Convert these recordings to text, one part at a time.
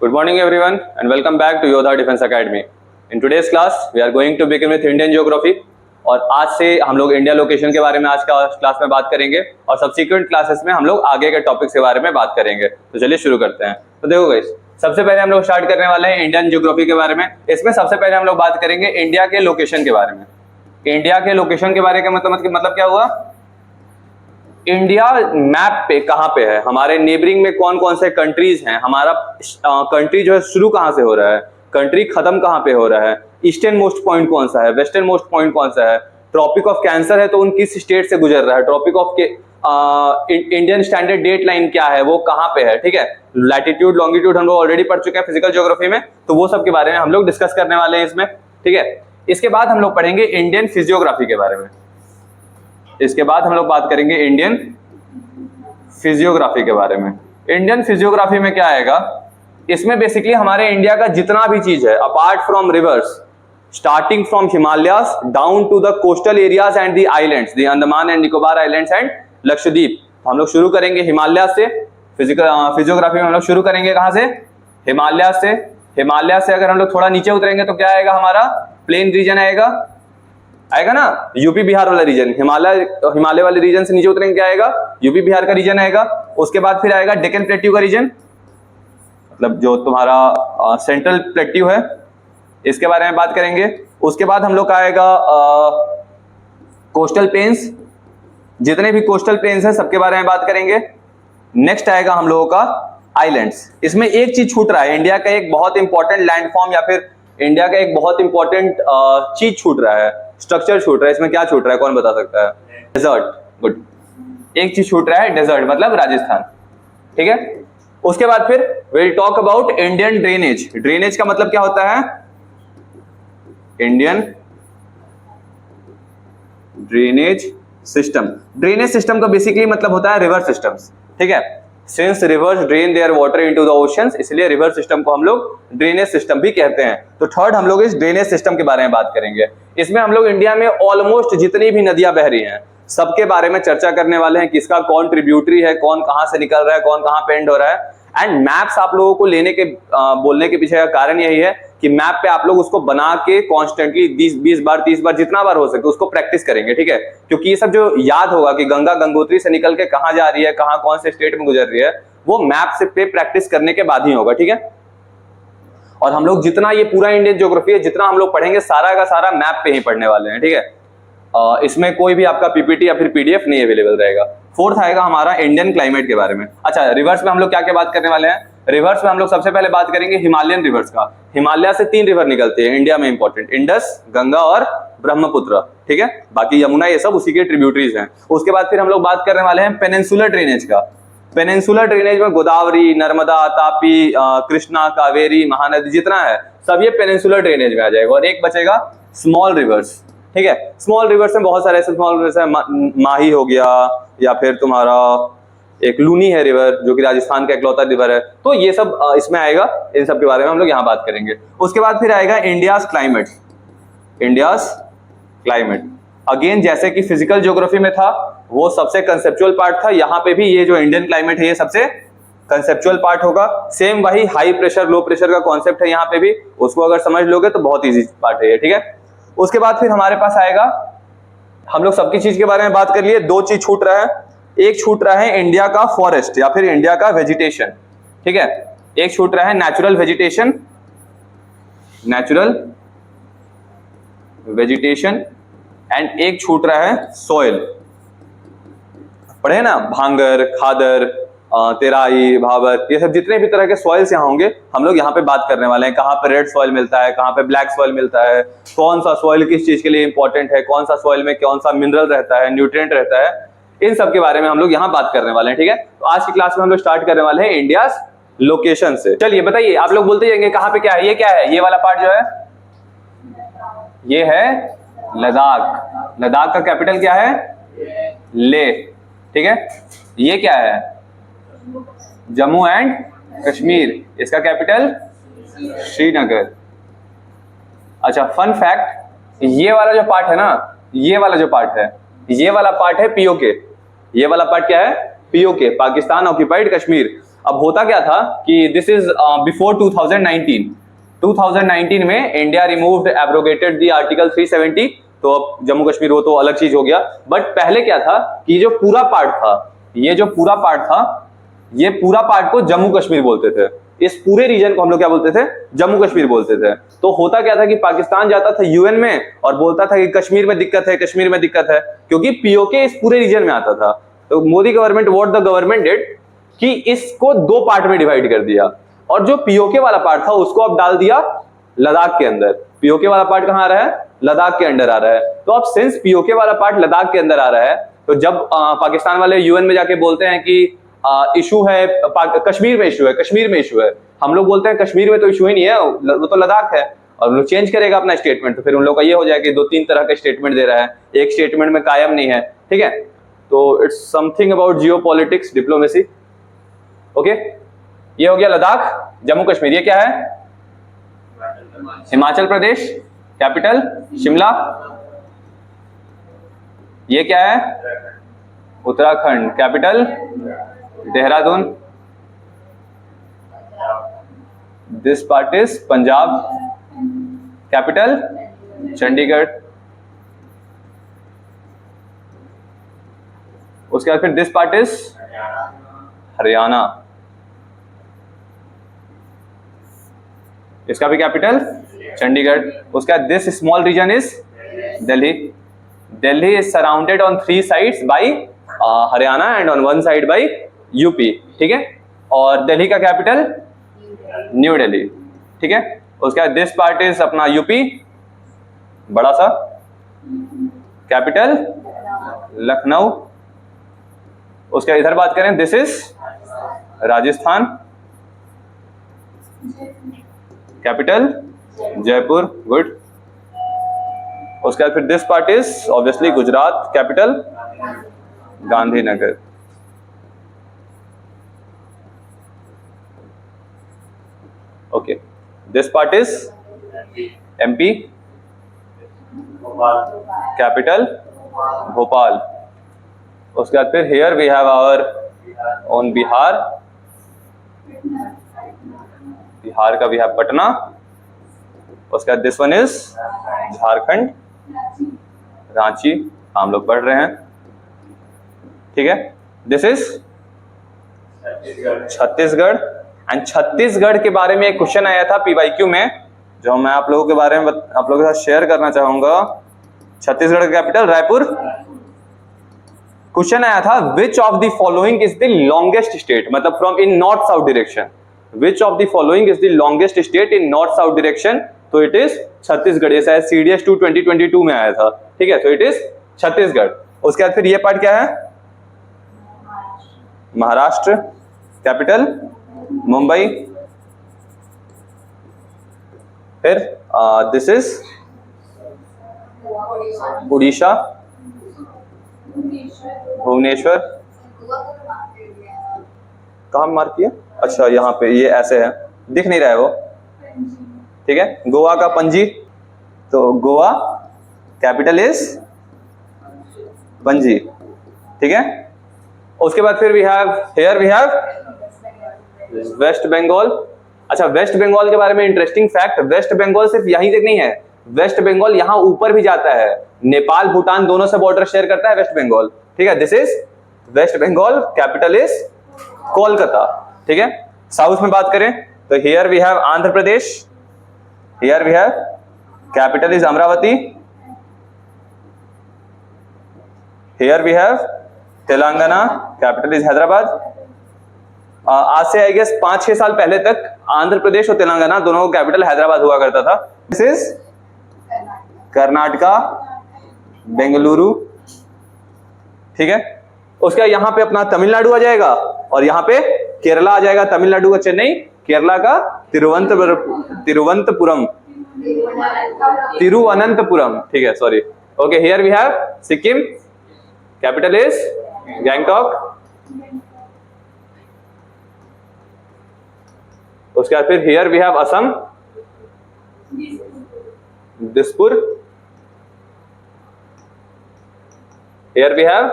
Good morning everyone and welcome back to Yodha Defense Academy. In today's class we are going to begin with Indian Geography और आज से हम लोग India location के बारे में आज का क्लास में बात करेंगे और सब्सिक्वेंट क्लासेस में हम लोग आगे के टॉपिक्स के बारे में बात करेंगे। तो चलिए शुरू करते हैं। तो देखो गाइस, सबसे पहले हम लोग स्टार्ट करने वाले हैं इंडियन ज्योग्राफी के बारे में। इसमें सबसे पहले हम लोग बात करेंगे इंडिया के लोकेशन के बारे में। इंडिया के लोकेशन के बारे में मतलब क्या हुआ, इंडिया मैप पे कहां पे है, हमारे नेबरिंग में कौन कौन से कंट्रीज हैं, हमारा कंट्री जो है शुरू कहां से हो रहा है, कंट्री खत्म कहां पे हो रहा है, ईस्टर्न मोस्ट पॉइंट कौन सा है, वेस्टर्न मोस्ट पॉइंट कौन सा है, ट्रॉपिक ऑफ कैंसर है तो उन किस स्टेट से गुजर रहा है, ट्रॉपिक ऑफ के इंडियन स्टैंडर्ड डेट लाइन क्या है, वो कहां पे है, ठीक है। लैटिट्यूड लॉन्गिट्यूड हम लोग ऑलरेडी पढ़ चुके हैं फिजिकल ज्योग्राफी में, तो वो सब के बारे में हम लोग डिस्कस करने वाले हैं इसमें, ठीक है। इसके बाद हम लोग पढ़ेंगे इंडियन फिजियोग्राफी के बारे में। इसके बाद हम लोग बात करेंगे इंडियन फिजियोग्राफी के बारे में। इंडियन फिजियोग्राफी में क्या आएगा, इसमें बेसिकली हमारे इंडिया का जितना भी चीज है apart from rivers, starting from Himalayas down to the coastal areas and the islands, the Andaman and Nicobar islands and Lakshadweep. हम लोग शुरू करेंगे हिमालयास से। फिजियोग्राफी में हम लोग शुरू करेंगे कहां से, हिमालयास से। हिमालयास से अगर हम लोग थोड़ा नीचे उतरेंगे तो क्या आएगा, हमारा प्लेन रीजन आएगा ना, यूपी बिहार वाला रीजन। हिमालय वाले रीजन से नीचे उतरेंगे क्या आएगा, यूपी बिहार का रीजन आएगा। उसके बाद फिर आएगा डेक्कन प्लेट्यू का रीजन, मतलब जो तुम्हारा सेंट्रल प्लेट्यू है, इसके बारे में बात करेंगे। उसके बाद हम लोग का आएगा कोस्टल प्लेन्स, जितने भी कोस्टल प्लेन्स हैं सबके बारे में बात करेंगे। नेक्स्ट आएगा हम लोगों का आइलैंड्स। इसमें एक चीज छूट रहा है, इंडिया का एक बहुत इंपॉर्टेंट लैंडफॉर्म या फिर इंडिया का एक बहुत इंपॉर्टेंट चीज छूट रहा है, स्ट्रक्चर छूट रहा है। इसमें क्या छूट रहा है, कौन बता सकता है, डेजर्ट। गुड, एक चीज छूट रहा है, डेजर्ट मतलब राजस्थान, ठीक है। उसके बाद फिर will talk about Indian drainage. Drainage का मतलब क्या होता है, Indian drainage system. Drainage system का बेसिकली मतलब होता है रिवर सिस्टम्स, ठीक है। Since rivers drain their water into the oceans, इसलिए रिवर सिस्टम को हम लोग ड्रेनेज सिस्टम भी कहते हैं। तो थर्ड हम लोग इस ड्रेनेज सिस्टम के बारे में बात करेंगे। इसमें हम लोग इंडिया में ऑलमोस्ट जितनी भी नदियां बह रही हैं सबके बारे में चर्चा करने वाले हैं, किसका कौन ट्रिब्यूटरी है, कौन कहां से निकल रहा है, कौन कहां पे एंड हो रहा है। एंड मैप्स आप लोगों को लेने के बोलने के पीछे का कारण यही है कि मैप पे आप लोग उसको बना के कॉन्स्टेंटली 20 बार 30 बार जितना बार हो सके उसको प्रैक्टिस करेंगे, ठीक है। क्योंकि ये सब जो याद होगा कि गंगा गंगोत्री से निकल के कहां जा रही है, कहां कौन से स्टेट में गुजर रही है, वो मैप से पे प्रैक्टिस करने के बाद ही होगा, ठीक है। और हम लोग जितना ये पूरा इंडियन ज्योग्राफी है जितना हम लोग पढ़ेंगे सारा का सारा मैप पे ही पढ़ने वाले हैं, ठीक है। इसमें कोई भी आपका पीपीटी या फिर पीडीएफ नहीं अवेलेबल रहेगा। फोर्थ आएगा हमारा इंडियन क्लाइमेट के बारे में। अच्छा, रिवर्स में हम लोग क्या क्या बात करने वाले हैं, रिवर्स में हम लोग सबसे पहले बात करेंगे हिमालयन रिवर्स का। हिमालय से 3 रिवर निकलते हैं इंडिया में इंपॉर्टेंट, इंडस, गंगा और ब्रह्मपुत्र, ठीक है। बाकी यमुना ये सब उसी के ट्रिब्यूटरीज हैं। उसके बाद फिर हम लोग बात करने वाले हैं पेनिनसुलर ड्रेनेज का। पेनिनसुलर ड्रेनेज में गोदावरी, नर्मदा, तापी, कृष्णा, कावेरी, महानदी जितना है सब ये पेनिनसुलर ड्रेनेज में आ जाएगा। और एक बचेगा स्मॉल रिवर्स, ठीक है। स्मॉल रिवर्स में बहुत सारे ऐसे स्मॉल रिवर्स है, माही हो गया या फिर तुम्हारा एक लूनी है रिवर जो कि राजस्थान का इकलौता रिवर है। तो ये सब इसमें आएगा, इन सब के बारे में हम लोग यहाँ बात करेंगे। उसके बाद फिर आएगा India's climate. India's climate again जैसे कि फिजिकल ज्योग्राफी में था वो सबसे कंसेप्चुअल पार्ट था, यहाँ पे भी ये जो इंडियन क्लाइमेट है ये सबसे कंसेप्चुअल पार्ट होगा। सेम वही हाई प्रेशर लो प्रेशर का कॉन्सेप्ट है यहाँ पे भी, उसको अगर समझ लोगे तो बहुत ईजी पार्ट है ये, ठीक है। उसके बाद फिर हमारे पास आएगा, हम लोग सबकी चीज के बारे में बात कर लिए, 2 चीज छूट रहा है। एक छूट रहा है इंडिया का फॉरेस्ट या फिर इंडिया का वेजिटेशन, ठीक है। एक छूट रहा है natural vegetation, natural vegetation, and एक छूट रहा है सॉइल। पढ़े ना, भांगर, खादर, तेराई, भाबर, ये सब जितने भी तरह के सॉइल्स यहाँ होंगे हम लोग यहाँ पे बात करने वाले हैं। कहाँ पे रेड सॉइल मिलता है, कहाँ पे ब्लैक सॉइल मिलता है, कौन सा सॉइल किस चीज के लिए इंपॉर्टेंट है, कौन सा सॉइल में कौन सा मिनरल रहता है, न्यूट्रिएंट रहता है, इन सब के बारे में हम लोग यहाँ बात करने वाले हैं, ठीक है। तो आज की क्लास में हम लोग स्टार्ट करने वाले हैं इंडिया लोकेशन से। चलिए बताइए, आप लोग बोलते जाएंगे कहाँ पे क्या है, ये क्या है, ये वाला पार्ट जो है ये है लद्दाख। लद्दाख का कैपिटल क्या है, लेह, ठीक है। ये क्या है, जम्मू एंड कश्मीर, इसका कैपिटल श्रीनगर। अच्छा, फन फैक्ट, ये वाला जो पार्ट है ना, ये वाला जो पार्ट है, ये वाला पार्ट है पीओके। ये वाला पार्ट क्या है, पीओके, पाकिस्तान ऑक्यूपाइड कश्मीर। अब होता क्या था कि दिस इज बिफोर 2019 में India removed abrogated the article 370, तो अब जम्मू कश्मीर वो तो अलग चीज हो गया, बट पहले क्या था कि ये जो पूरा पार्ट था ये पूरा पार्ट को जम्मू कश्मीर बोलते थे, इस पूरे रीजन को हम लोग क्या बोलते थे, जम्मू कश्मीर बोलते थे। तो होता क्या था कि पाकिस्तान जाता था यूएन में और बोलता था कि कश्मीर में दिक्कत है, कश्मीर में दिक्कत है, क्योंकि पीओके इस पूरे रीजन में आता था। तो Modi government, what the government did कि इसको दो पार्ट में डिवाइड कर दिया, और जो पीओके वाला पार्ट था उसको अब डाल दिया लद्दाख के अंदर। पीओके वाला पार्ट कहां आ रहा है, लद्दाख के अंदर आ रहा है। तो अब सिंस पीओके वाला पार्ट लद्दाख के अंदर आ रहा है, तो जब पाकिस्तान वाले यूएन में जाके बोलते हैं कि इशू है कश्मीर में, इशू है, हम लोग बोलते हैं कश्मीर में तो इशू ही नहीं है, वो तो लद्दाख है, और लोग चेंज करेगा अपना स्टेटमेंट, तो फिर उन लोग का ये हो जाएगा कि 2-3 तरह का स्टेटमेंट दे रहा है, एक स्टेटमेंट में कायम नहीं है, ठीक है। तो it's something about Jio politics, diplomacy. Okay, ये हो गया लद्दाख, जम्मू कश्मीर। ये क्या है, हिमाचल प्रदेश, कैपिटल शिमला। ये क्या है, Uttarakhand, capital Dehradun. This part is Punjab, capital Chandigarh. उसके बाद फिर दिस पार्ट इज हरियाणा, इसका भी कैपिटल चंडीगढ़। उसके बाद this small region is Delhi. Delhi is surrounded on 3 sides by Haryana and on 1 side by UP, ठीक है। और दिल्ली का कैपिटल न्यू दिल्ली, ठीक है। उसके बाद दिस पार्ट इज अपना यूपी, बड़ा सा, कैपिटल लखनऊ। उसके इधर बात करें, this is Rajasthan, capital Jaipur, good. उसके बाद फिर this part is obviously Gujarat, capital Gandhinagar. Okay, this part is MP, capital Bhopal. उसके बाद फिर here we have our own Bihar, Bihar का वी हैव पटना। उसके बाद this one is Jharkhand, Ranchi, हम लोग पढ़ रहे हैं, ठीक है। This is Chhattisgarh. And Chhattisgarh के बारे में एक क्वेश्चन आया था पीवाईक्यू में, जो मैं आप लोगों के बारे में आप लोगों के साथ शेयर करना चाहूंगा। छत्तीसगढ़ का कैपिटल रायपुर। क्वेश्चन आया था, which of the following is the longest state, मतलब from in north south direction, which of the following is the longest state in north south direction. तो इट इज छत्तीसगढ़। ये शायद CDS 2 2022 में आया था, ठीक है। तो इट इज छत्तीसगढ़। उसके बाद फिर ये पार्ट क्या है, महाराष्ट्र, कैपिटल मुंबई। फिर दिस इज उड़ीसा, भुवनेश्वर। कहाँ मार्क किया, अच्छा यहाँ पे, ये ऐसे है, दिख नहीं रहा है वो, ठीक है। गोवा का पणजी, तो गोवा, कैपिटल इज पणजी, ठीक है। उसके बाद फिर वी हैव वेस्ट बंगाल। अच्छा, वेस्ट बंगाल के बारे में इंटरेस्टिंग फैक्ट, वेस्ट बंगाल सिर्फ यहीं तक नहीं है, वेस्ट बंगाल यहाँ ऊपर भी जाता है, नेपाल भूटान दोनों से बॉर्डर शेयर करता है वेस्ट बंगाल, ठीक है। This is West Bengal, capital is Kolkata, ठीक है। साउथ में बात करें तो here we have Andhra Pradesh, here we have capital is Amaravati, here we have Telangana, capital is Hyderabad. आज से आई गेस 5-6 साल पहले तक आंध्र प्रदेश और तेलंगाना दोनों का कैपिटल हैदराबाद हुआ करता था। दिस इज कर्नाटका, बेंगलुरु, ठीक है। उसका यहाँ पे अपना तमिलनाडु आ जाएगा और यहाँ पे केरला आ जाएगा। तमिलनाडु का चेन्नई, केरला का तिरुवनंतपुरम, ठीक है, sorry. Okay, here we have Sikkim, capital is Gangtok. उसके बाद फिर here we have Assam, Dispur, here we have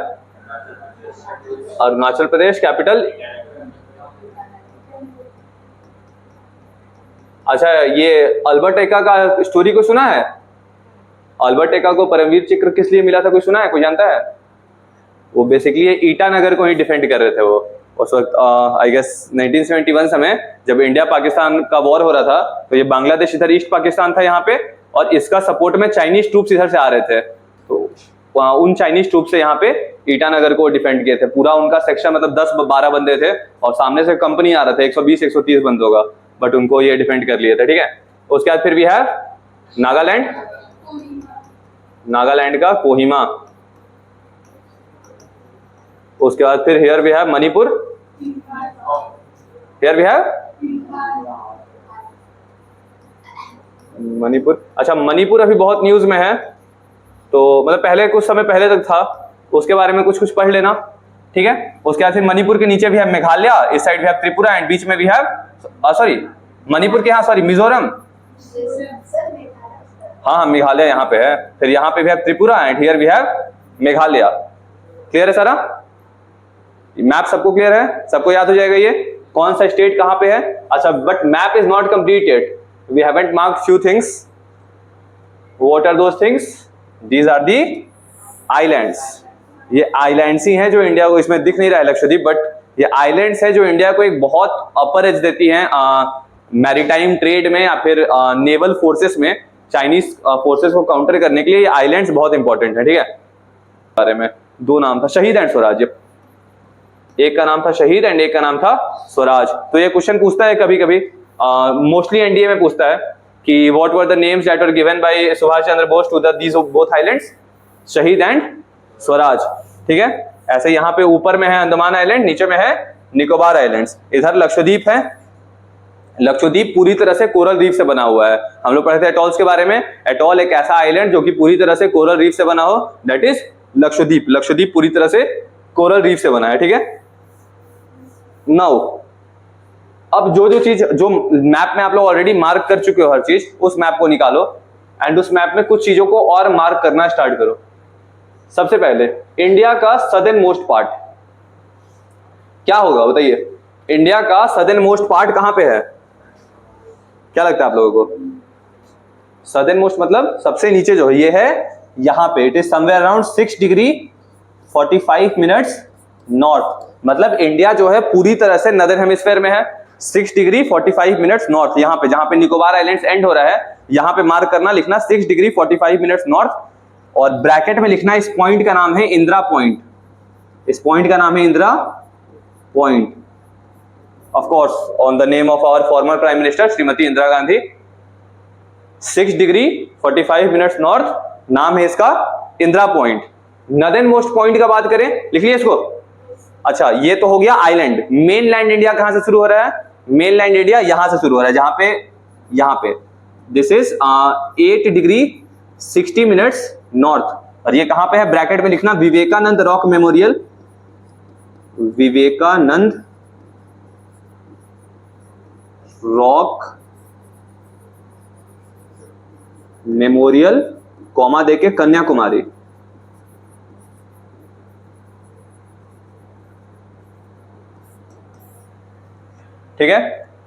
Arunachal Pradesh, capital अच्छा, ये अल्बर्ट एक्का का स्टोरी को सुना है? अल्बर्ट एक्का को परमवीर चक्र किस लिए मिला था, कोई सुना है, कोई जानता है? वो बेसिकली ये ईटानगर को ही डिफेंड कर रहे थे वो उस वक्त, आई गेस 1971 समय जब इंडिया पाकिस्तान का वॉर हो रहा था, तो ये बांग्लादेश इधर ईस्ट पाकिस्तान था यहाँ पे, और इसका सपोर्ट में चाइनीज ट्रूप्स इधर से आ रहे थे, तो उन चाइनीज ट्रूप से यहाँ पे ईटानगर को डिफेंड किए थे। पूरा उनका सेक्शन मतलब 10-12 बंदे थे, और सामने से कंपनी आ रहा था 120-130 बंदों का, बट उनको ये डिफेंड कर लिए थे। ठीक है, उसके बाद फिर भी है नागालैंड, नागालैंड का कोहिमा। उसके बाद फिर here we have Manipur, here we have Manipur. अच्छा, मणिपुर अभी बहुत न्यूज में है, तो मतलब पहले कुछ समय पहले तक था, उसके बारे में कुछ पढ़ लेना। ठीक है, उसके बाद फिर मणिपुर के नीचे भी है मेघालय, इस साइड भी है त्रिपुरा, एंड बीच में भी है सॉरी मणिपुर के, हाँ सॉरी मिजोरम, हाँ मेघालय यहाँ पे है, फिर यहाँ पे भी है Tripura, and here we have Meghalaya. Clear है सारा? मैप सबको क्लियर है? सबको याद हो जाएगा ये कौन सा स्टेट कहाँ पे है? अच्छा, but map is not complete yet, we haven't marked few things. What are those things? These are the islands. ये आइलैंड्स ही हैं जो इंडिया को, इसमें दिख नहीं रहा है लक्षद्वीप, बट ये आइलैंड्स है जो इंडिया को एक बहुत अपर एज देती हैं मैरीटाइम ट्रेड में, या फिर नेवल फोर्सेस में चाइनीज फोर्सेस को काउंटर करने के लिए ये आइलैंड्स बहुत इंपॉर्टेंट है। ठीक है, बारे में दो नाम था, शहीद एंड स्वराज। एक का नाम था शहीद एंड एक का नाम था स्वराज। तो ये क्वेश्चन पूछता है कभी कभी, मोस्टली एनडीए में पूछता है कि what were the names that were given by Subhash Chandra Bose to these both islands, Shaheed and Swaraj. ठीक है, ऐसे यहाँ पे ऊपर में है अंडमान आइलैंड, नीचे में है निकोबार आइलैंड्स, इधर लक्षद्वीप है। लक्षद्वीप पूरी तरह से कोरल रीफ से बना हुआ है। हम लोग पढ़े थे एटॉल्स के बारे में, एटॉल एक ऐसा आइलैंड जो कि पूरी तरह से कोरल रीफ से बना हो, दैट इज लक्षद्वीप। लक्षद्वीप पूरी तरह से कोरल रीफ से बना है। ठीक है, नाउ अब जो चीज जो मैप में आप लोग ऑलरेडी मार्क कर चुके हो हर चीज, उस मैप को निकालो एंड उस मैप में कुछ चीजों को और मार्क करना स्टार्ट करो। सबसे पहले इंडिया का सदर्न मोस्ट पार्ट क्या होगा बताइए? इंडिया का सदर्न मोस्ट पार्ट कहां पे है? क्या लगता है आप लोगों को? सदर्न मोस्ट मतलब सबसे नीचे जो है ये है यहां पे, it is somewhere around 6 degree 45 minutes north. मतलब इंडिया जो है पूरी तरह से नदर्न हेमिस्फीयर में है, 6 डिग्री 45 मिनट्स नॉर्थ। यहाँ पे जहां पे निकोबार आइलैंड्स एंड हो रहा है, यहाँ पे मार्क करना, लिखना 6 डिग्री 45 मिनट्स नॉर्थ, और ब्रैकेट में लिखना इस पॉइंट का नाम है इंदिरा पॉइंट। इस पॉइंट का नाम है Indira point, of course on the name of our former prime minister Shrimati Indira Gandhi. 6 degree 45 minutes north, नाम है इसका Indira point. Northern most point का बात करें, लिख लिया इसको। अच्छा, ये तो हो गया आइलैंड। मेन लैंड इंडिया कहां से शुरू हो रहा है? मेन लैंड इंडिया यहां से शुरू हो रहा है, जहां पे this is 8 degree 60 minutes north, और ये कहां पे है? ब्रैकेट में लिखना Vivekananda rock memorial, Vivekananda rock memorial, comma देके कन्याकुमारी। ठीक है,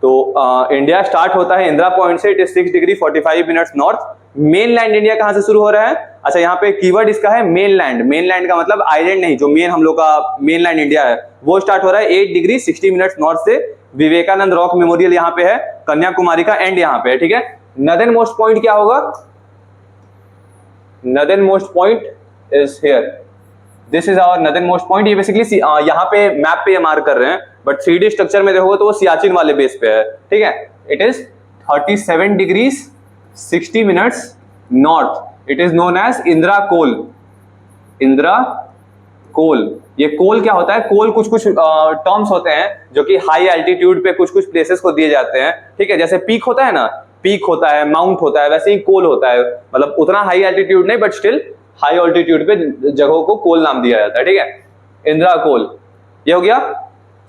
तो इंडिया स्टार्ट होता है इंदिरा पॉइंट से, it is 6 degree 45 minutes north. Main land India कहां से शुरू हो रहा है? अच्छा, यहाँ पे कीवर्ड इसका है मेन लैंड। मेन लैंड का मतलब आइलैंड नहीं, जो मेन हम लोग का मेन लैंड इंडिया है वो स्टार्ट हो रहा है 8 डिग्री 60 मिनट्स नॉर्थ से। विवेकानंद रॉक मेमोरियल यहाँ पे है, कन्याकुमारी का एंड यहाँ पे है। ठीक है, नदर्न मोस्ट पॉइंट क्या होगा? Northern most point is here, this is our northern most point. ये बेसिकली यहाँ पे मैप पे ये मार्क कर रहे हैं, बट 3D स्ट्रक्चर में देखोगे तो वो सियाचिन वाले बेस पे है। ठीक है, it is 37 degree 60 minutes north. It is known as Indira col. Indira col, ये कोल क्या होता है? कोल कुछ टर्म्स होते हैं जो कि हाई एल्टीट्यूड पे कुछ प्लेसेस को दिए जाते हैं। ठीक है, जैसे पीक होता है ना, पीक होता है, माउंट होता है, वैसे ही कोल होता है। मतलब उतना हाई एल्टीट्यूड नहीं, बट स्टिल हाई ऑल्टीट्यूड पे जगहों को कोल नाम दिया जाता है। ठीक है, इंदिरा कोल ये हो गया,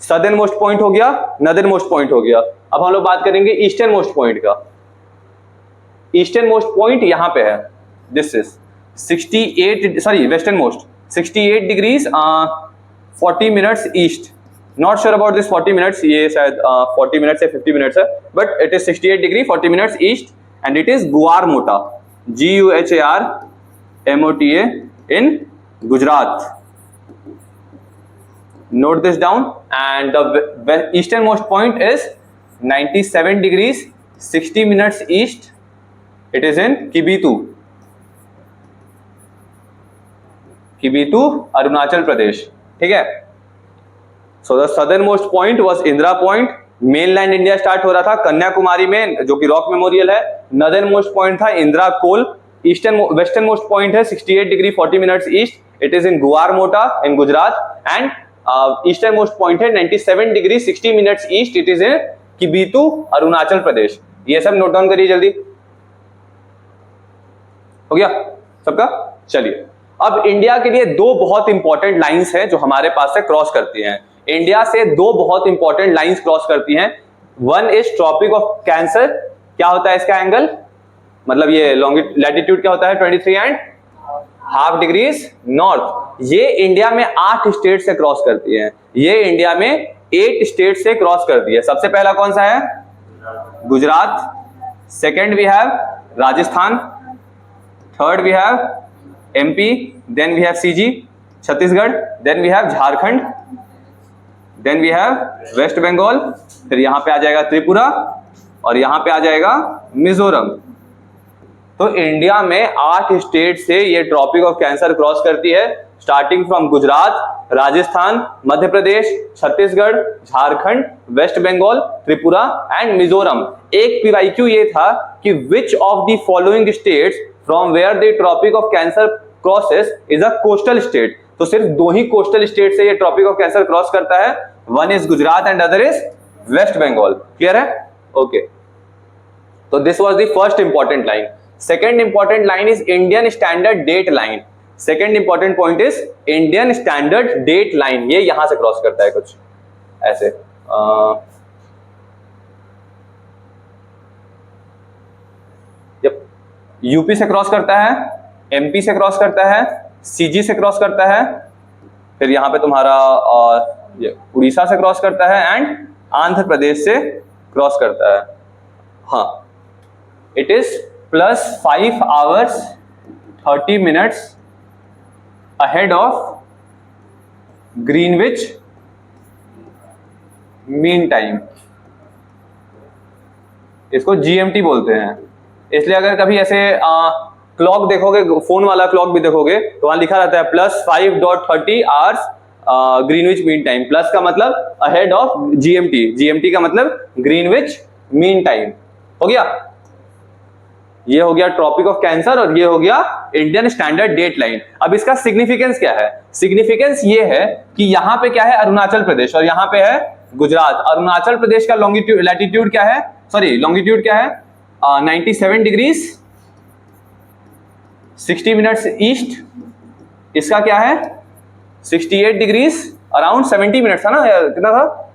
सदर्न मोस्ट पॉइंट हो गया, नदर्न मोस्ट पॉइंट हो गया। अब हम लोग बात करेंगे ईस्टर्न मोस्ट पॉइंट का। ईस्टर्न मोस्ट पॉइंट यहां पे है, this is 68 sorry western most 68 degrees 40 minutes east not sure about this 40 minutes, ये शायद 40 मिनट्स या 50 मिनट्स है, but it is 68 degree 40 minutes east and it is Guharmota, GUHARMOTA in Gujarat. Note this down. And the easternmost point is 97 degrees 60 minutes east. It is in Kibitu, Arunachal Pradesh. ठीक है. So the southernmost point was Indira Point. Mainland India start हो रहा था कन्याकुमारी में, जो कि rock memorial है. नॉर्दर्नमोस्ट point था इंदिरा कोल. वेस्टर्नमोस्ट पॉइंट है 68 degree 40 minutes east. It is in Guharmota in Gujarat. And easternmost point है 97 degree 60 minutes east. It is in Kibithu, Arunachal Pradesh. ये सब नोट डाउन करिए जल्दी. हो गया सबका? चलिए, अब इंडिया के लिए दो बहुत इंपॉर्टेंट लाइंस हैं जो हमारे पास से क्रॉस करती हैं. इंडिया से दो बहुत इंपॉर्टेंट लाइंस क्रॉस करती हैं. One is tropic of cancer. क्या होता है इसका एंगल, मतलब ये लैटिट्यूड क्या होता है 23.5 डिग्रीज नॉर्थ. ये इंडिया में 8 स्टेट से क्रॉस करती है. ये इंडिया में 8 स्टेट से क्रॉस करती है. सबसे पहला कौन सा है? Gujarat. Second we have Rajasthan. Third we have MP. Then we have CG Chhattisgarh. Then we have Jharkhand. Then we have West Bengal. फिर यहां पे आ जाएगा त्रिपुरा और यहां पे आ जाएगा मिजोरम. तो इंडिया में 8 स्टेट से ये ट्रॉपिक ऑफ कैंसर क्रॉस करती है, starting from Gujarat, Rajasthan, Madhya Pradesh, Chhattisgarh, Jharkhand, West Bengal, Tripura and Mizoram. एक PYQ ये था कि which of the following states from where the tropic of cancer crosses is a coastal state. तो सिर्फ 2 ही कोस्टल स्टेट से ये ट्रॉपिक ऑफ कैंसर क्रॉस करता है. One is Gujarat and other is West Bengal. Clear है? ओके. तो this was the first important line. Second important line is Indian standard date line. Second important point is Indian standard date line. ये यहां से cross करता है कुछ ऐसे. जब यूपी से क्रॉस करता है, MP से क्रॉस करता है, CG से क्रॉस करता है, फिर यहां पे तुम्हारा उड़ीसा से क्रॉस करता है एंड आंध्र प्रदेश से क्रॉस करता है. हाँ, it is +5 hours 30 minutes ahead of Greenwich mean time. इसको GMT बोलते हैं. इसलिए अगर कभी ऐसे क्लॉक देखोगे, फोन वाला क्लॉक भी देखोगे, तो वहां लिखा रहता है +5.30 hours Greenwich mean time. Plus का मतलब अहेड ऑफ GMT. GMT का मतलब ग्रीनविच मीन टाइम. हो गया? ये हो गया ट्रॉपिक ऑफ कैंसर और ये हो गया इंडियन स्टैंडर्ड डेट लाइन. अब इसका सिग्निफिकेंस क्या है? सिग्निफिकेंस ये है कि यहां पे क्या है? अरुणाचल प्रदेश और यहां पे है गुजरात. अरुणाचल प्रदेश का लॉन्गिट्यूड, लैटिट्यूड क्या है, सॉरी लॉन्गिट्यूड क्या है? 97 डिग्रीज 60 मिनट्स ईस्ट. इसका क्या है? 68 डिग्रीज अराउंड 70 मिनट्स था ना, कितना था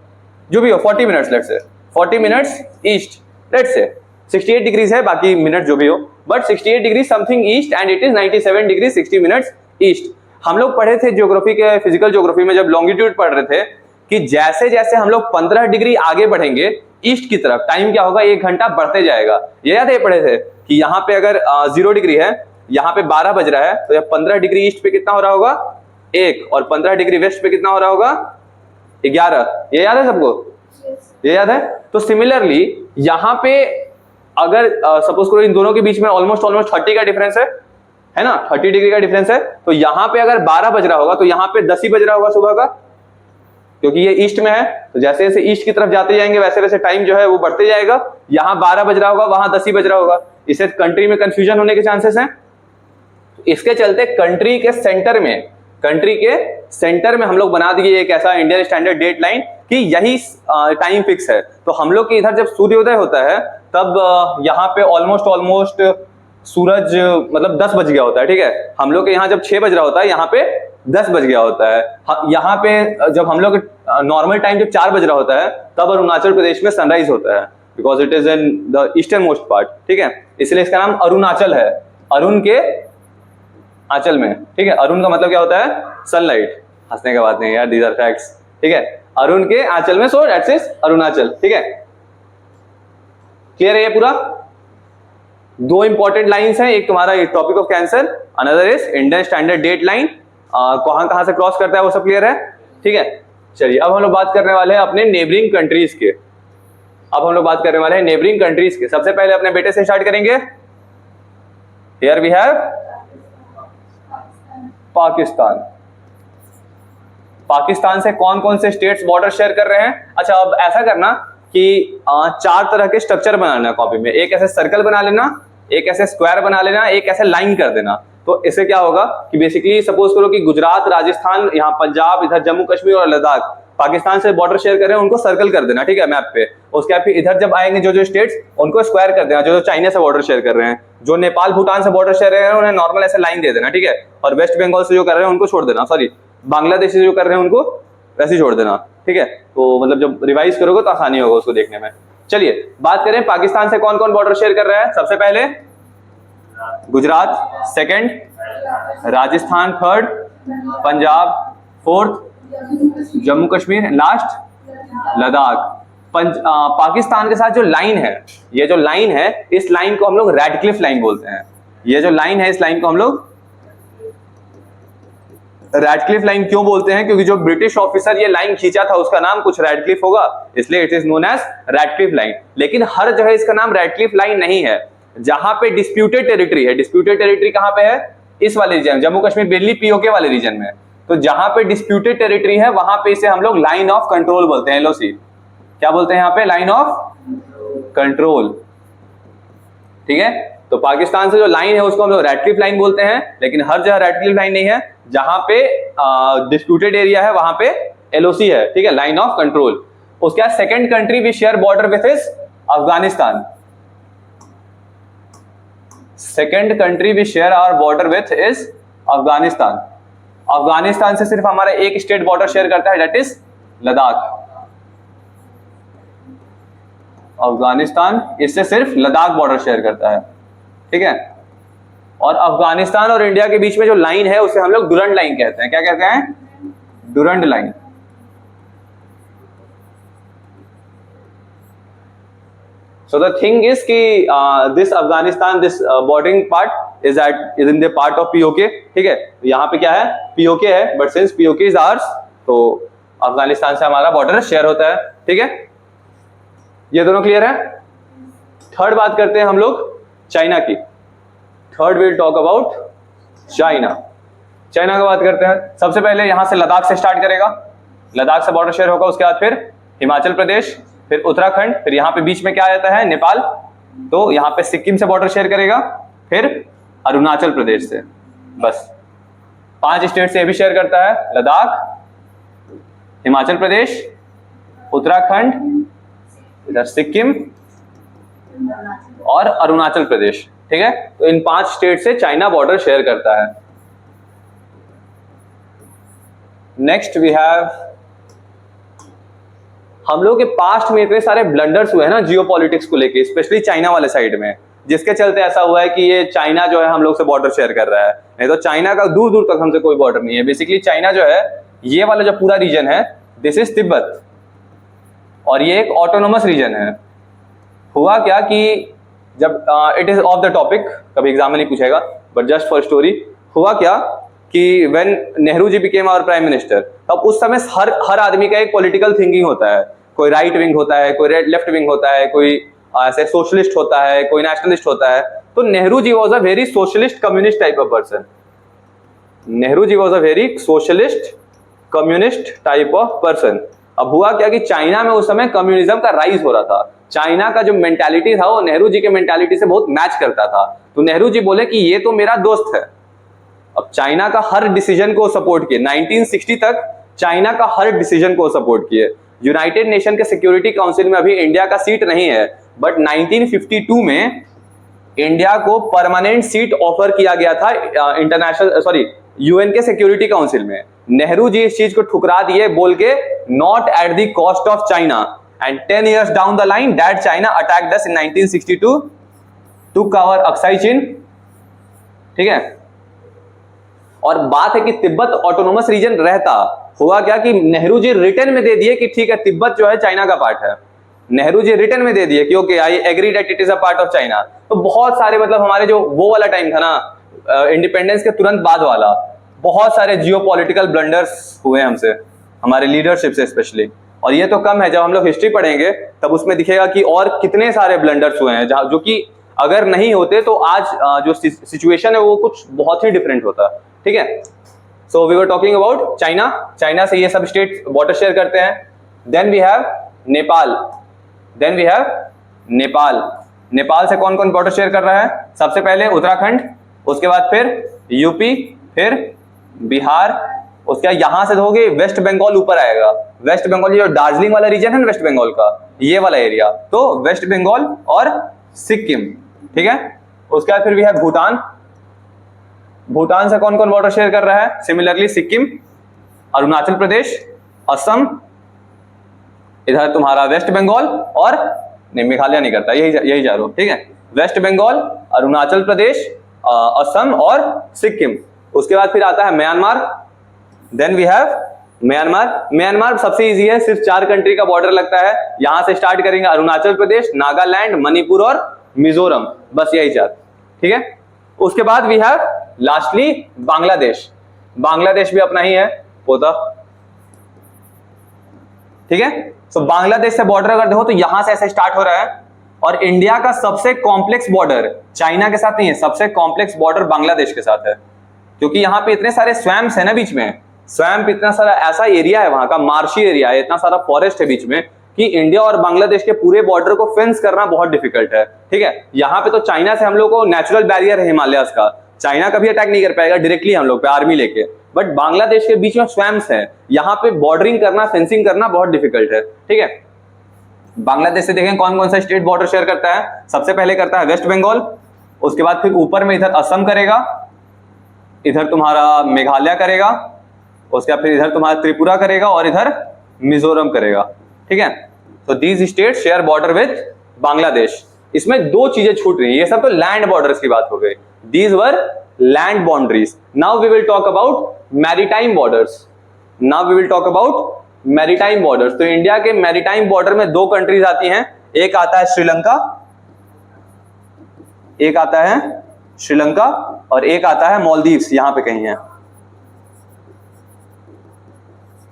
जो भी हो, 40 minutes let's say, 40 minutes east let's say. 68 degrees है, बाकी मिनट जो भी हो, but 68 degree something east and it is 97 degree 60 minutes east. हम लोग पढ़े थे ज्योग्राफी के, फिजिकल ज्योग्राफी में जब लॉन्गिट्यूड पढ़ रहे थे कि जैसे जैसे हम लोग 15 डिग्री आगे बढ़ेंगे ईस्ट की तरफ, टाइम क्या होगा? 1 घंटा बढ़ते जाएगा. ये याद है पढ़े थे कि यहाँ पे अगर 0 डिग्री है, यहाँ पे 12 बज रहा है, तो 15 डिग्री ईस्ट पे कितना हो रहा होगा? 1. और 15 डिग्री वेस्ट पे कितना हो रहा होगा? 11. ये याद है सबको? ये याद है? तो सिमिलरली यहाँ पे अगर सपोज करो इन दोनों के बीच में ऑलमोस्ट 30 का डिफरेंस है ना, 30 डिग्री का डिफरेंस है, तो यहाँ पे अगर 12 बज रहा होगा तो यहाँ पे 10 ही बज रहा होगा सुबह का, क्योंकि ये ईस्ट में है. तो जैसे जैसे ईस्ट की तरफ जाते जाएंगे वैसे वैसे टाइम जो है वो बढ़ते जाएगा. यहाँ 12 बज रहा होगा, वहां 10 ही बज रहा होगा. इससे कंट्री में कंफ्यूजन होने के चांसेस हैं. इसके चलते कंट्री के सेंटर में हम लोग बना दिए एक ऐसा इंडियन स्टैंडर्ड डेट लाइन कि यही टाइम फिक्स है. तो हम लोग के इधर जब सूर्योदय होता है तब यहाँ पे ऑलमोस्ट सूरज मतलब 10 बज गया होता है. ठीक है, हम लोग के यहाँ जब 6 बज रहा होता है, यहाँ पे 10 बज गया होता है. यहाँ पे जब हम लोग नॉर्मल टाइम जब 4 बज रहा होता है तब अरुणाचल प्रदेश में सनराइज होता है, because it is in the eastern most part. ठीक है, इसलिए इसका नाम अरुणाचल है, अरुण के आंचल में. ठीक है, अरुण का मतलब क्या होता है? सनलाइट. हंसने का बात नहीं यार, दीज आर फैक्ट्स. ठीक है, अरुण के आंचल में, सो दैट्स इज अरुणाचल। ठीक है, क्लियर है ये पूरा? दो इंपॉर्टेंट लाइंस हैं, एक तुम्हारा tropic of cancer, another is Indian standard date line, कहां से क्रॉस करता है वो सब क्लियर है। ठीक है, चलिए अब हम लोग बात करने वाले हैं अपने नेबरिंग कंट्रीज के। अब हम लोग बात करने वाले हैं नेबरिंग कंट्रीज के। सबसे पहले अपने बेटे से स्टार्ट करेंगे। Here we have Pakistan. Pakistan से कौन कौन से स्टेट्स बॉर्डर शेयर कर रहे हैं? अच्छा, अब ऐसा करना कि 4 तरह के स्ट्रक्चर बना लेना कॉपी में। एक ऐसे सर्कल बना लेना, एक ऐसे स्क्वायर बना लेना, एक ऐसे लाइन कर देना। तो इससे क्या होगा कि बेसिकली सपोज करो कि गुजरात, राजस्थान, यहाँ पंजाब, इधर जम्मू कश्मीर और लद्दाख पाकिस्तान से बॉर्डर शेयर कर रहे हैं, उनको सर्कल कर देना। ठीक है, मैप पे। उसके बाद फिर इधर जब आएंगे जो स्टेट्स, उनको स्क्वायर कर देना, जो चाइना से बॉर्डर शेयर कर रहे हैं। जो नेपाल भूटान से बॉर्डर शेयर कर रहे हैं उन्हें नॉर्मल ऐसे लाइन दे देना। ठीक है, और वेस्ट बंगाल से जो कर रहे हैं उनको छोड़ देना, सॉरी बांग्लादेश से जो कर रहे हैं उनको वैसे छोड़ देना। ठीक है, तो मतलब जब रिवाइज करोगे तो आसानी होगा उसको देखने में। चलिए बात करें पाकिस्तान से कौन कौन बॉर्डर शेयर कर रहा है। सबसे पहले Gujarat, second Rajasthan, third Punjab, fourth Jammu Kashmir, last Ladakh. Pakistan के साथ जो लाइन है, ये जो लाइन है, इस लाइन को हम लोग रैडक्लिफ लाइन बोलते हैं। ये जो लाइन है, इस लाइन को हम लोग रैडक्लिफ लाइन क्यों बोलते हैं? क्योंकि जो ब्रिटिश ऑफिसर ये लाइन खींचा था उसका नाम कुछ रैडक्लिफ होगा, इसलिए it is known as Radcliffe line. लेकिन हर जगह इसका नाम रैडक्लिफ लाइन नहीं है। जहां पे डिस्प्यूटेड टेरिटरी है, डिस्प्यूटेड टेरिटरी कहां पे है? इस वाले रीजन, जम्मू कश्मीर दिल्ली पीओके वाले रीजन में। तो जहां पे डिस्प्यूटेड टेरिटरी है वहां पे इसे हम लोग लाइन ऑफ कंट्रोल बोलते हैं, एलओसी। क्या बोलते हैं यहाँ पे? Line of control. ठीक है, तो पाकिस्तान से जो लाइन है उसको हम लोग रैडक्लिफ लाइन बोलते हैं, लेकिन हर जगह रैडक्लिफ लाइन नहीं है। जहां पे डिस्प्यूटेड एरिया है वहां पे एलओसी है। ठीक है, लाइन ऑफ कंट्रोल। उसके बाद second country we share border with is Afghanistan. Second country we share our border with is Afghanistan. Afghanistan से सिर्फ हमारा एक स्टेट बॉर्डर शेयर करता है, दैट इज लद्दाख। अफगानिस्तान इससे सिर्फ लद्दाख बॉर्डर शेयर करता है। ठीक है, और अफगानिस्तान और इंडिया के बीच में जो लाइन है उसे हम लोग डुरंड लाइन कहते हैं। क्या कहते हैं? Durand line. So the thing is कि this Afghanistan, this bordering part is in the part of POK। ठीक है, यहाँ पे क्या है? POK है, but since POK is ours, तो अफगानिस्तान से हमारा बॉर्डर शेयर होता है। ठीक है, ये दोनों क्लियर है। थर्ड बात करते हैं हम लोग चाइना की। Third will talk about China. China की बात करते हैं। सबसे पहले यहां से लद्दाख से स्टार्ट करेगा, लद्दाख से बॉर्डर शेयर होगा। उसके बाद फिर हिमाचल प्रदेश, फिर उत्तराखंड, फिर यहाँ पे बीच में क्या आता है? नेपाल। तो यहाँ पे सिक्किम से बॉर्डर शेयर करेगा, फिर अरुणाचल प्रदेश से। बस 5 स्टेट से ये भी शेयर करता है, लद्दाख, हिमाचल प्रदेश, उत्तराखंड, इधर सिक्किम और अरुणाचल प्रदेश। ठीक है, तो इन 5 स्टेट से चाइना बॉर्डर शेयर करता है। नेक्स्ट वी हैव, हम लोग के पास्ट में इतने सारे ब्लंडर्स हुए हैं ना जियोपॉलिटिक्स को लेके, स्पेशली चाइना वाले साइड में, जिसके चलते ऐसा हुआ है कि ये चाइना जो है हम लोग से बॉर्डर शेयर कर रहा है। नहीं तो चाइना का दूर दूर तक हमसे कोई बॉर्डर नहीं है। बेसिकली चाइना जो है, ये वाला जो पूरा रीजन है, दिस इज तिब्बत, और ये एक ऑटोनोमस रीजन है। हुआ क्या कि जब it is of the topic, कभी एग्जाम में नहीं पूछेगा, बट जस्ट फॉर स्टोरी, हुआ क्या कि when Nehru ji became our prime minister, तब उस समय हर आदमी का एक पॉलिटिकल थिंकिंग होता है। कोई राइट विंग होता है, कोई लेफ्ट विंग होता है, कोई ऐसे सोशलिस्ट होता है, कोई नेशनलिस्ट होता है। तो Nehru ji was a very socialist communist type of person. Nehru ji was a very socialist communist type of person. अब हुआ क्या कि चाइना में उस समय कम्युनिज्म का राइज हो रहा था। चाइना का जो मेंटालिटी था वो नेहरू जी के मेंटालिटी से बहुत मैच करता था। तो नेहरू जी बोले कि ये तो मेरा दोस्त है। अब चाइना का हर डिसीजन को सपोर्ट किए। 1960 तक चाइना का हर डिसीजन को सपोर्ट किए। यूनाइटेड नेशन के सिक्योरिटी काउंसिल में अभी इंडिया का सीट नहीं है, बट 1952 में इंडिया को परमानेंट सीट ऑफर किया गया था यूएन के सिक्योरिटी काउंसिल में। नेहरू जी इस चीज को ठुकरा दिए, बोल के not at the cost of China. And 10 years down the line that China attacked us in 1962, took our Aksai Chin. ठीक है, और बात है कि तिब्बत ऑटोनोमस रीजन रहता हुआ क्या कि नेहरू जी रिटर्न में दे दिए कि ठीक है तिब्बत जो है चाइना का पार्ट है। नेहरू जी रिटर्न में दे दिए कि okay I agree that it is a part of China. तो बहुत सारे मतलब हमारे जो वो वाला टाइम था ना इंडिपेंडेंस के तुरंत बाद वाला, बहुत सारे जियोपॉलिटिकल ब्लंडर्स हुए हमसे, हमारे लीडरशिप से स्पेशली। और ये तो कम है, जब हम लोग हिस्ट्री पढ़ेंगे तब उसमें दिखेगा कि और कितने सारे ब्लंडर्स हुए हैं जो कि अगर नहीं होते तो आज जो सिचुएशन है वो कुछ बहुत ही डिफरेंट होता। ठीक है, so we were talking about China. China से ये सब स्टेट बॉर्डर शेयर करते हैं। Then we have Nepal. Then we have Nepal. Nepal से कौन कौन बॉर्डर शेयर कर रहा है? सबसे पहले उत्तराखंड, उसके बाद फिर यूपी, फिर बिहार, उसके बाद यहां से होगे वेस्ट बंगाल ऊपर आएगा। वेस्ट बंगाल जो दार्जिलिंग वाला रीजन है ना वेस्ट बंगाल का, ये वाला एरिया, तो वेस्ट बंगाल और सिक्किम। ठीक है, उसके बाद फिर भी है भूटान। भूटान से कौन कौन बॉर्डर शेयर कर रहा है? सिमिलरली सिक्किम, अरुणाचल प्रदेश, असम, इधर तुम्हारा वेस्ट बंगाल और नहीं मेघालय नहीं करता, यही जा रहा हूं। ठीक है, वेस्ट बंगाल, अरुणाचल प्रदेश, असम और सिक्किम। उसके बाद फिर आता है Myanmar. Then we have Myanmar. Myanmar सबसे इजी है, सिर्फ 4 कंट्री का बॉर्डर लगता है। यहां से स्टार्ट करेंगे अरुणाचल प्रदेश, नागालैंड, मणिपुर और मिजोरम, बस यही 4। ठीक है, उसके बाद we have lastly Bangladesh. Bangladesh भी अपना ही है पोता। ठीक है, तो बांग्लादेश से बॉर्डर अगर देखो तो यहां से ऐसे स्टार्ट हो रहा है। और इंडिया का सबसे कॉम्प्लेक्स बॉर्डर चाइना के साथ नहीं है, सबसे कॉम्प्लेक्स बॉर्डर बांग्लादेश के साथ है, क्योंकि यहाँ पे इतने सारे स्वैम्प्स है ना बीच में। स्वैम्प इतना सारा ऐसा एरिया है, वहां का मार्शी एरिया है, इतना सारा फॉरेस्ट है बीच में कि इंडिया और बांग्लादेश के पूरे बॉर्डर को फेंस करना बहुत डिफिकल्ट है। ठीक है, यहाँ पे तो चाइना से हम लोग को नेचुरल बैरियर है हिमालयस का, चाइना कभी अटैक नहीं कर पाएगा डायरेक्टली हम लोग पे आर्मी लेके। बट बांग्लादेश के बीच में स्वैम्प्स है, यहाँ पे बॉर्डरिंग करना, फेंसिंग करना बहुत डिफिकल्ट है। ठीक है, बांग्लादेश से देखें कौन कौन सा स्टेट बॉर्डर शेयर करता है। सबसे पहले करता है वेस्ट बंगाल, उसके बाद फिर ऊपर में इधर असम करेगा, इधर तुम्हारा मेघालय करेगा, उसके बाद फिर इधर तुम्हारा त्रिपुरा करेगा और इधर मिजोरम करेगा। ठीक है, तो these state share border with Bangladesh. इसमें 2 चीजें छूट रही हैं, ये सब तो लैंड बॉर्डर्स की बात हो गई, these were land boundaries. Now we will talk about maritime borders. Now we will talk about maritime borders. तो इंडिया के मैरीटाइम बॉर्डर में 2 कंट्रीज आती हैं, एक आता है श्रीलंका, एक आता है श्रीलंका और एक आता है मालदीव्स, यहां पे कहीं है।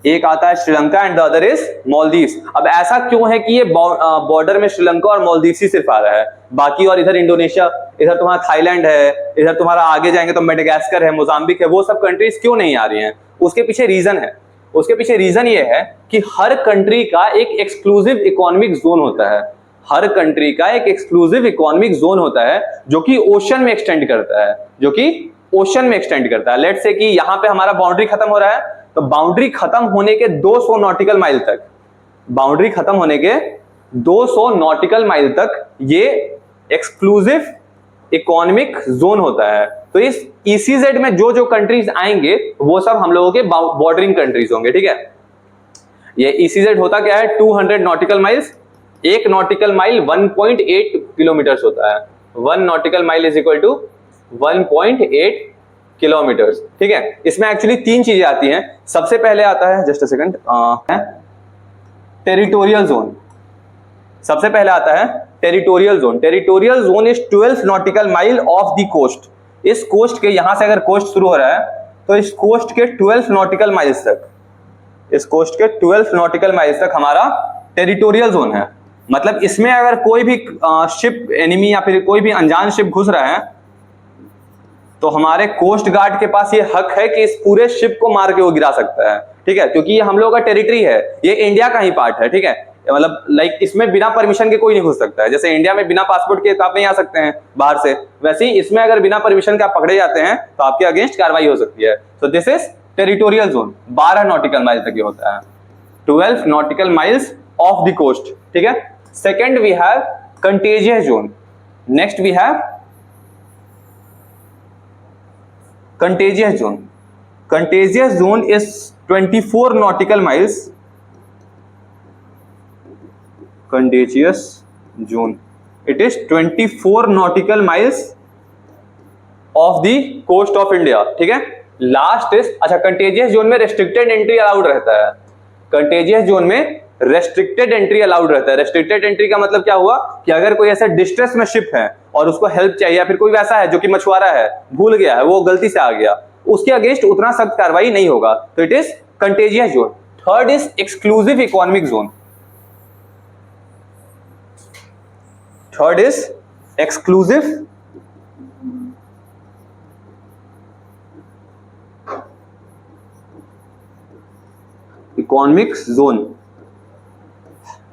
एक आता है Sri Lanka and the other is Maldives. अब ऐसा क्यों है कि ये बॉर्डर में श्रीलंका और मालदीव्स ही सिर्फ आ रहा है, बाकी और इधर इंडोनेशिया, इधर तुम्हारा थाईलैंड है, इधर तुम्हारा आगे जाएंगे तो मेडागास्कर है, मोजाम्बिक है, वो सब कंट्रीज क्यों नहीं आ रही हैं? उसके पीछे रीजन है। उसके पीछे रीजन ये है कि हर कंट्री का एक एक्सक्लूसिव इकोनॉमिक जोन होता है। हर कंट्री का एक एक्सक्लूसिव इकोनॉमिक जोन होता है जो कि ओशन में एक्सटेंड करता है, जो कि ओशन में एक्सटेंड करता है। लेट्स से कि यहां पे हमारा बाउंड्री खत्म हो रहा है, तो बाउंड्री खत्म होने के 200 नॉटिकल माइल तक, बाउंड्री खत्म होने के 200 नॉटिकल माइल तक ये एक्सक्लूसिव इकोनॉमिक जोन होता है। तो इस ईसीजेड में जो जो कंट्रीज आएंगे वो सब हम लोगों के बॉर्डरिंग कंट्रीज होंगे। ठीक है, ये ईसीजेड होता क्या है? 200 नॉटिकल माइल्स। एक नॉटिकल माइल 1.8 किलोमीटर्स होता है। 1 nautical mile is equal to 1.8 kilometres. ठीक है, इसमें एक्चुअली 3 चीजें आती हैं। सबसे पहले आता है, just a second, territorial zone. सबसे पहले आता है territorial zone. Territorial zone is 12 nautical mile of the coast. इस कोस्ट के, यहां से अगर कोस्ट शुरू हो रहा है तो इस कोस्ट के 12 नॉटिकल माइल्स तक, इस कोस्ट के 12 नॉटिकल माइल्स तक हमारा टेरिटोरियल जोन है। मतलब इसमें अगर कोई भी शिप एनिमी या फिर कोई भी अनजान शिप घुस रहा है तो हमारे कोस्ट गार्ड के पास ये हक है कि इस पूरे शिप को मार के वो गिरा सकता है। ठीक है, क्योंकि ये हम लोगों का टेरिटरी है, ये इंडिया का ही पार्ट है। ठीक है, मतलब लाइक इसमें बिना परमिशन के कोई नहीं घुस सकता है। जैसे इंडिया में बिना पासपोर्ट के आप नहीं आ सकते हैं बाहर से, वैसे ही इसमें अगर बिना परमिशन के आप पकड़े जाते हैं तो आपके अगेंस्ट कार्रवाई हो सकती है। So this is territorial zone. 12 nautical mile तक ये होता है, 12 nautical miles of the coast. ठीक है, second we have contagious zone. Next we have contagious zone. Contagious zone is 24 nautical miles. Contagious zone, it is 24 nautical miles of the coast of India. ठीक है, last is, अच्छा contagious zone में restricted entry allowed रहता है, contagious zone में restricted entry allowed रहता है। Restricted entry का मतलब क्या हुआ कि अगर कोई ऐसा डिस्ट्रेस में शिप है और उसको हेल्प चाहिए, या फिर कोई वैसा है जो कि मछुआरा है, भूल गया है, वो गलती से आ गया, उसके अगेंस्ट उतना सख्त कार्रवाई नहीं होगा, तो it is contagious zone. Third is exclusive economic zone. Third is exclusive economic zone.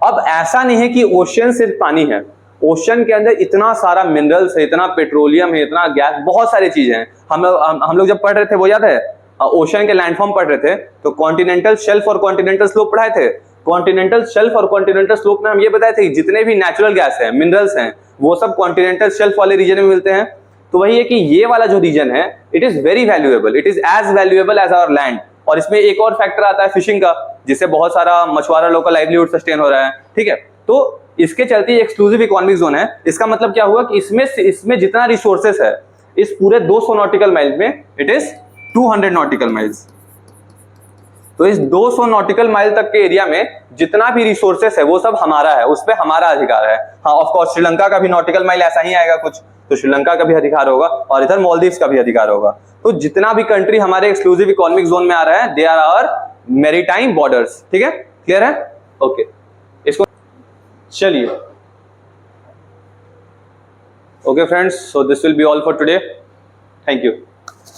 अब ऐसा नहीं है कि ओशियन सिर्फ पानी है, ओशियन के अंदर इतना सारा मिनरल्स है, इतना पेट्रोलियम है, इतना गैस, बहुत सारी चीजें हैं। हम लोग जब पढ़ रहे थे, वो याद है, ओशियन के लैंडफॉर्म पढ़ रहे थे, तो कॉन्टिनेंटल शेल्फ और कॉन्टिनेंटल स्लोप पढ़ाए थे। कॉन्टिनेंटल शेल्फ और कॉन्टिनेंटल स्लोप में हम ये बताए थे कि जितने भी नेचुरल गैस है, मिनरल्स हैं, वो सब कॉन्टिनेंटल शेल्फ वाले रीजन में मिलते हैं। तो वही है कि ये वाला जो रीजन है, it is very valuable, it is as valuable as our land. और इसमें एक और फैक्टर आता है फिशिंग का, जिससे बहुत सारा मछुआरा लोग का लाइवलीहुड सस्टेन हो रहा है, ठीक है। तो इसके चलते एक्सक्लूसिव इकोनॉमिक जोन है। इसका मतलब क्या हुआ कि इसमें जितना रिसोर्सेस है, इस पूरे 200 नॉटिकल माइल में, इट इज 200 नॉटिकल माइल्स। तो इस 200 नॉटिकल माइल तक के एरिया में जितना भी रिसोर्सेस है, वो सब हमारा है, उस पर हमारा अधिकार है। हाँ, ऑफ कोर्स श्रीलंका का भी नॉटिकल माइल ऐसा ही आएगा कुछ, तो श्रीलंका का भी अधिकार होगा, और इधर मालदीव्स का भी अधिकार होगा। तो जितना भी कंट्री हमारे एक्सक्लूसिव इकोनॉमिक जोन में आ रहा है, they are our maritime borders. ठीक है, क्लियर है? ओके, इसको चलिए। Okay friends, so this will be all for today. Thank you.